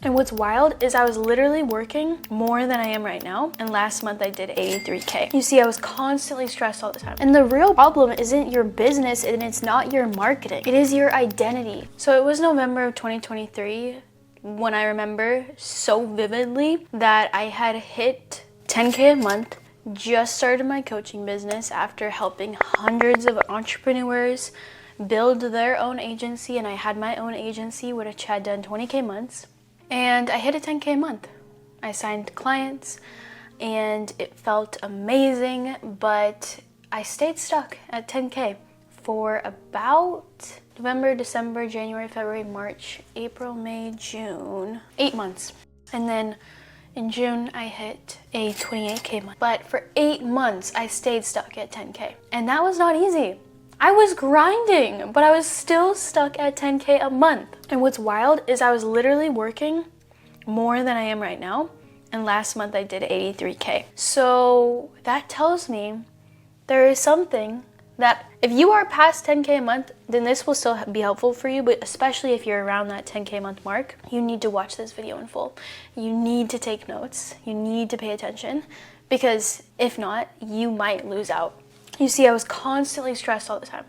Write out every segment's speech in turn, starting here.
And what's wild is I was literally working more than I am right now. And last month I did 83K. You see, I was constantly stressed all the time. And the real problem isn't your business and it's not your marketing. It is your identity. So it was November of 2023 when I remember so vividly that I had hit 10K a month, just started my coaching business after helping hundreds of entrepreneurs build their own agency, and I had my own agency which had done 20K months, and I hit a 10K a month. I signed clients and it felt amazing, but I stayed stuck at 10K for about November, December, January, February, March, April, May, June, 8 months. And then in June, I hit a 28K month. But for 8 months, I stayed stuck at 10K. And that was not easy. I was grinding, but I was still stuck at 10K a month. And what's wild is I was literally working more than I am right now. And last month I did 83K. So that tells me there is something that if you are past 10K a month, then this will still be helpful for you, but especially if you're around that 10K a month mark, you need to watch this video in full. You need to take notes. You need to pay attention, because if not, you might lose out. You see, I was constantly stressed all the time.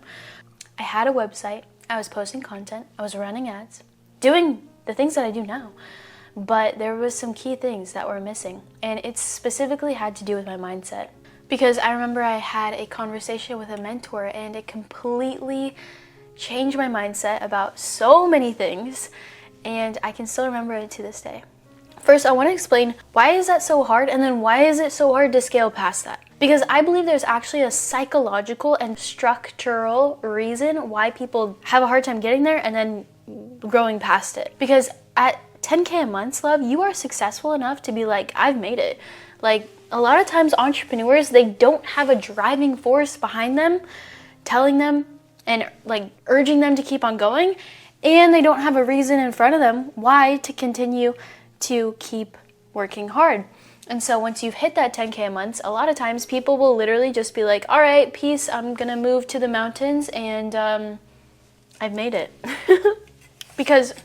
I had a website, I was posting content, I was running ads, doing the things that I do now, but there was some key things that were missing, and it specifically had to do with my mindset. Because I remember I had a conversation with a mentor and it completely changed my mindset about so many things, and I can still remember it to this day. First, I want to explain why is that so hard, and then why is it so hard to scale past that? Because I believe there's actually a psychological and structural reason why people have a hard time getting there and then growing past it. Because at 10K a month, love, you are successful enough to be like, I've made it. Like, a lot of times entrepreneurs, they don't have a driving force behind them telling them and like urging them to keep on going, and they don't have a reason in front of them why to continue to keep working hard. And so once you've hit that 10K a month, a lot of times people will literally just be like, all right, peace, I'm gonna move to the mountains, and I've made it. Because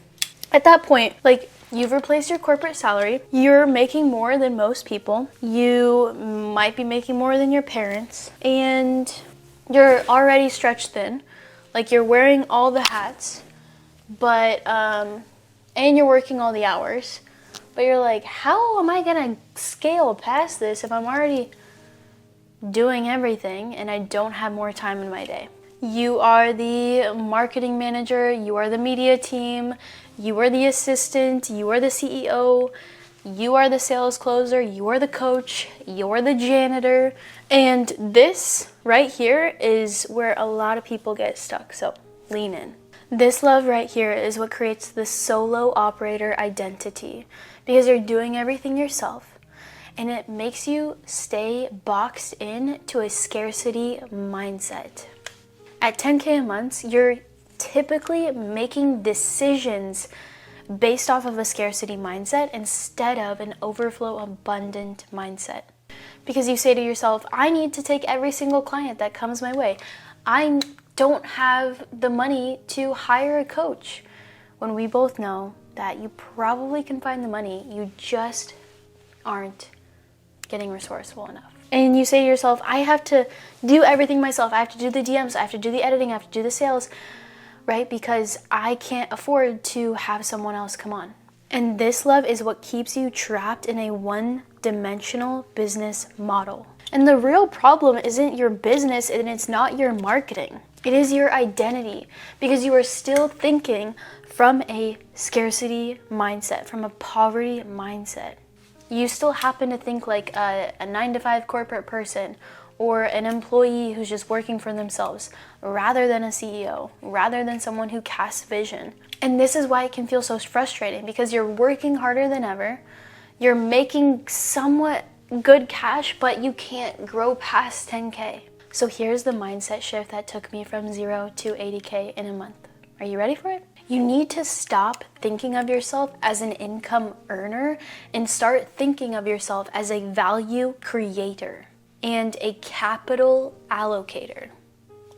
at that point, like, you've replaced your corporate salary, you're making more than most people, you might be making more than your parents, and you're already stretched thin. Like, you're wearing all the hats, but, and you're working all the hours, but you're like, how am I gonna scale past this if I'm already doing everything and I don't have more time in my day? You are the marketing manager, you are the media team, you are the assistant, you are the CEO, you are the sales closer, you are the coach, you're the janitor. And this right here is where a lot of people get stuck, so lean in. This love right here is what creates the solo operator identity, because you're doing everything yourself, and it makes you stay boxed in to a scarcity mindset. At 10K a month, you're typically making decisions based off of a scarcity mindset instead of an overflow abundant mindset. Because you say to yourself, I need to take every single client that comes my way. I don't have the money to hire a coach. When we both know that you probably can find the money, you just aren't getting resourceful enough. And you say to yourself, I have to do everything myself. I have to do the DMs, I have to do the editing, I have to do the sales, right? Because I can't afford to have someone else come on. And this, love, is what keeps you trapped in a one-dimensional business model. And the real problem isn't your business and it's not your marketing. It is your identity, because you are still thinking from a scarcity mindset, from a poverty mindset. You still happen to think like a 9-to-5 corporate person or an employee who's just working for themselves rather than a CEO, rather than someone who casts vision. And this is why it can feel so frustrating, because you're working harder than ever, you're making somewhat good cash, but you can't grow past 10K. So here's the mindset shift that took me from 0 to 80K in a month. Are you ready for it? You need to stop thinking of yourself as an income earner and start thinking of yourself as a value creator and a capital allocator.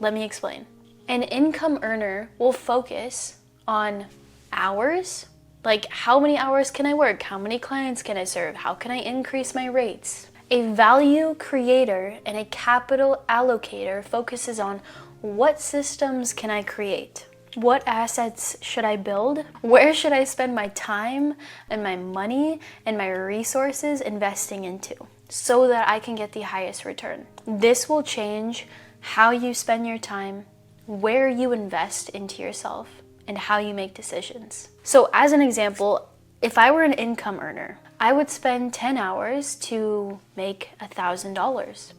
Let me explain. An income earner will focus on hours, Like, how many hours can I work? How many clients can I serve? How can I increase my rates? A value creator and a capital allocator focuses on what systems can I create? What assets should I build? Where should I spend my time and my money and my resources investing into so that I can get the highest return? This will change how you spend your time, where you invest into yourself, and how you make decisions. So as an example, if I were an income earner, I would spend 10 hours to make $1,000.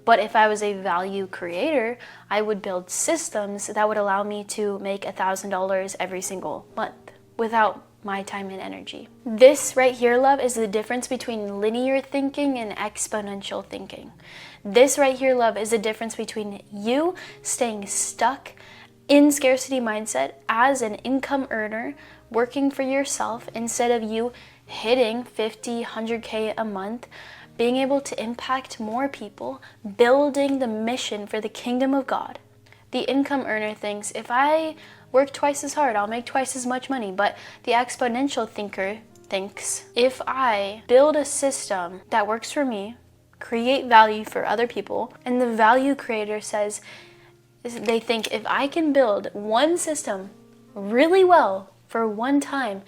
But if I was a value creator, I would build systems that would allow me to make $1,000 every single month without my time and energy. This right here, love, is the difference between linear thinking and exponential thinking. This right here, love, is the difference between you staying stuck in scarcity mindset as an income earner working for yourself instead of you hitting 50, 100K a month, being able to impact more people, building the mission for the kingdom of God. The income earner thinks, if I work twice as hard, I'll make twice as much money. But the exponential thinker thinks, if I build a system that works for me, create value for other people, and the value creator says, they think, if I can build one system really well for one time,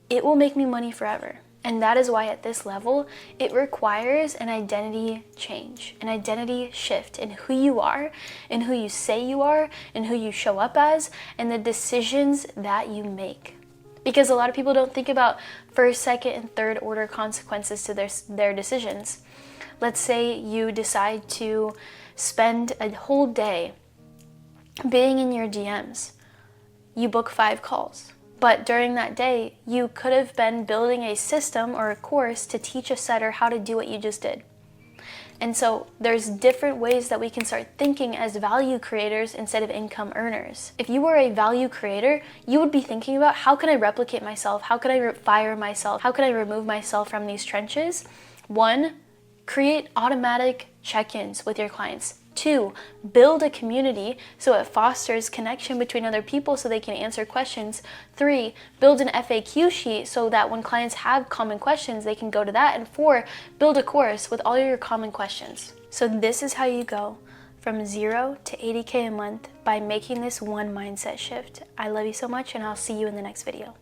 it will make me money forever. And that is why at this level, it requires an identity change, an identity shift in who you are, in who you say you are, in who you show up as, and the decisions that you make. Because a lot of people don't think about first, second, and third order consequences to their decisions. Let's say you decide to spend a whole day being in your DMs. You book 5 calls. But during that day, you could have been building a system or a course to teach a setter how to do what you just did. And so there's different ways that we can start thinking as value creators instead of income earners. If you were a value creator, you would be thinking about, how can I replicate myself? How can I fire myself? How can I remove myself from these trenches? 1, create automatic check-ins with your clients. 2, build a community so it fosters connection between other people so they can answer questions. 3, build an FAQ sheet so that when clients have common questions, they can go to that. And 4, build a course with all your common questions. So this is how you go from 0 to 80K a month by making this one mindset shift. I love you so much, and I'll see you in the next video.